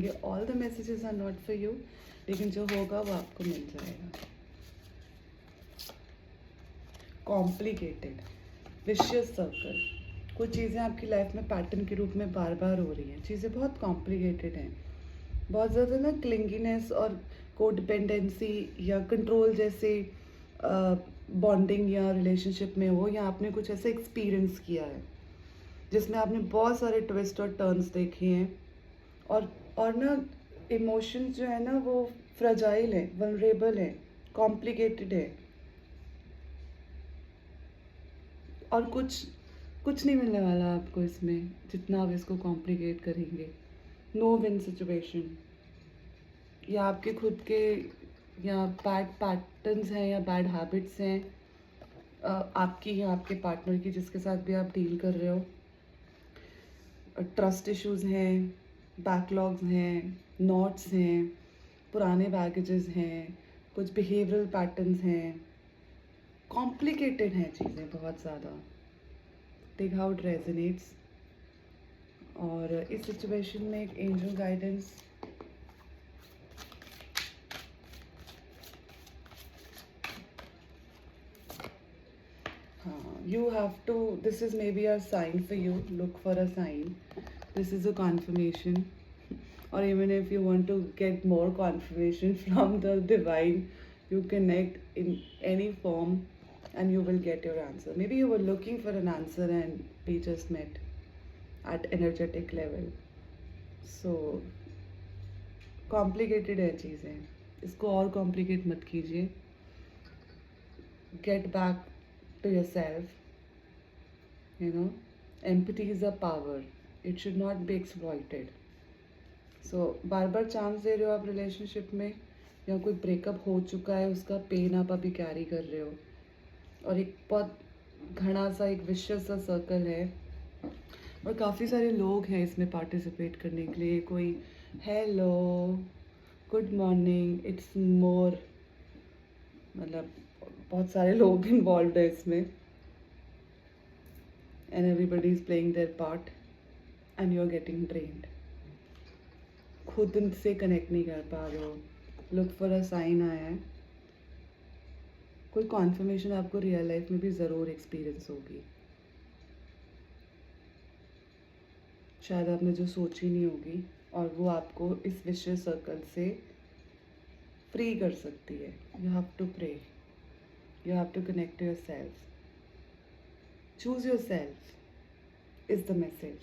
ये all the messages are not for you, लेकिन जो होगा वो आपको मिल जाएगा. Complicated, vicious circle. कुछ चीज़ें आपकी लाइफ में पैटर्न के रूप में बार बार हो रही हैं. चीज़ें बहुत कॉम्प्लिकेटेड हैं. बहुत ज़्यादा ना क्लिंगीनेस और कोडिपेंडेंसी या कंट्रोल जैसे बॉन्डिंग या रिलेशनशिप में हो, या आपने कुछ ऐसा एक्सपीरियंस किया है जिसमें आपने बहुत सारे ट्विस्ट और टर्न्स देखे हैं. और ना इमोशंस जो है ना वो फ्रजाइल है, वनरेबल है, कॉम्प्लिकेटेड है. और कुछ कुछ नहीं मिलने वाला आपको इसमें जितना आप इसको कॉम्प्लिकेट करेंगे. No win situation. या आपके खुद के या बैड पैटर्न्स हैं या बैड हैबिट्स हैं आपकी या आपके पार्टनर की, जिसके साथ भी आप डील कर रहे हो. ट्रस्ट इश्यूज हैं, बैकलॉग्स हैं, नॉट्स हैं, पुराने बैगेजेस हैं, कुछ बिहेवियरल पैटर्न्स हैं. कॉम्प्लिकेटेड हैं चीज़ें बहुत ज़्यादा. Take how it resonates. और इस सिचुएशन में एक angel guidance. You have to, this is maybe a sign for you. Look for a sign. This is a confirmation. Or even if you want to get more confirmation from the divine, you connect in any form and you will get your answer. Maybe you were looking for an answer and we just met at energetic level. So complicated है चीज़ें, इसको और complicate मत कीजिए. Get back to yourself. Empathy is a power. It should not be exploited. So बार बार chance दे रहे हो आप रिलेशनशिप में, या कोई ब्रेकअप हो चुका है उसका पेन आप अभी कैरी कर रहे हो. और एक बहुत घना सा एक विशियस सा सर्कल है और काफ़ी सारे लोग हैं इसमें पार्टिसिपेट करने के लिए. कोई hello, good morning, it's more, मतलब बहुत सारे लोग इन्वॉल्व है इसमें. And everybody is playing their part and you're getting drained. खुद उनसे कनेक्ट नहीं कर पा रहे हो. लुक फॉर अ साइन आया है. कोई कॉन्फर्मेशन आपको रियल लाइफ में भी ज़रूर एक्सपीरियंस होगी. शायद आपने जो सोची नहीं होगी, और वो आपको इस विशेष सर्कल से फ्री कर सकती है. You have to pray. You have to connect to yourself. Choose yourself is the message.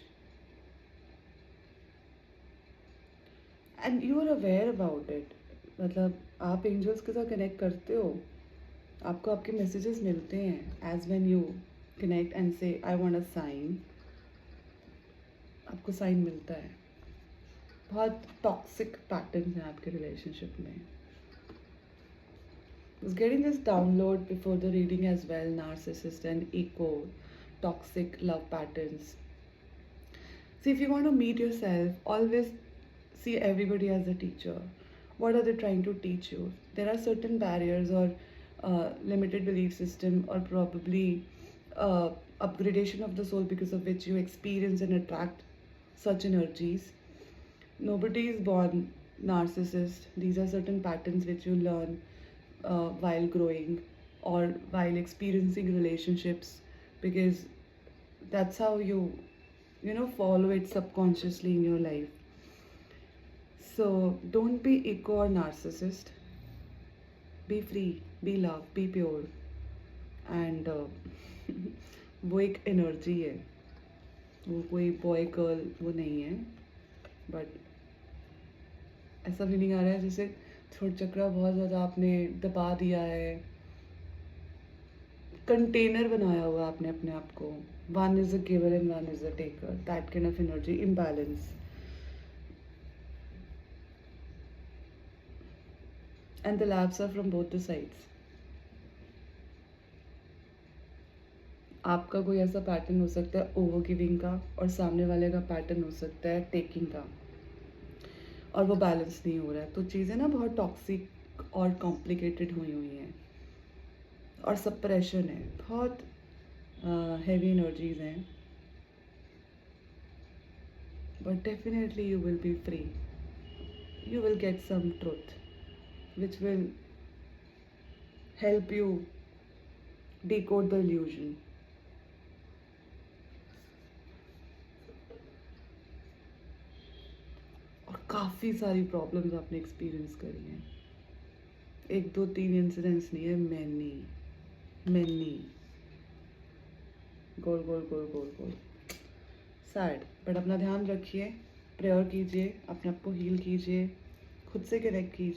And you are aware about it. मतलब आप एंजल्स के साथ कनेक्ट करते हो, आपको आपके मैसेजेस मिलते हैं. As when you connect and say I want a sign, आपको साइन मिलता है. बहुत टॉक्सिक पैटर्न हैं आपके रिलेशनशिप में. was getting this download before the reading as well. Narcissist and ego, toxic love patterns. See, if you want to meet yourself, always see everybody as a teacher. What are they trying to teach you? There are certain barriers or limited belief system, or probably upgradation of the soul because of which you experience and attract such energies. Nobody is born narcissist. These are certain patterns which you learn while growing or while experiencing relationships, because that's how you follow it subconsciously in your life. So don't be ego or narcissist. Be free, be love, be pure. And वो एक energy है, वो कोई boy girl वो नहीं है. But ऐसा feeling आ रहा है जैसे थ्रोट चक्रा बहुत ज़्यादा आपने दबा दिया है, कंटेनर बनाया हुआ आपने अपने आप को. One is a giver and one is a taker. That kind of energy, imbalance. And the labs are from both the sides. आपका कोई ऐसा पैटर्न हो सकता है ओवर गिविंग का, और सामने वाले का पैटर्न हो सकता है टेकिंग का, और वो बैलेंस नहीं हो रहा है. तो चीज़ें ना बहुत टॉक्सिक और कॉम्प्लिकेटेड हुई हैं, और सप्रेशन है, बहुत हैवी एनर्जीज हैं. But definitely you will be free. you will get some truth which will help you decode the illusion. और काफ़ी सारी प्रॉब्लम्स आपने एक्सपीरियंस करी हैं, एक दो तीन इंसिडेंट्स नहीं है, many many, goal goal goal goal goal, sad. But अपना ध्यान रखिए, प्रेयर कीजिए, अपने आप को हील कीजिए, खुद से कनेक्ट कीजिए।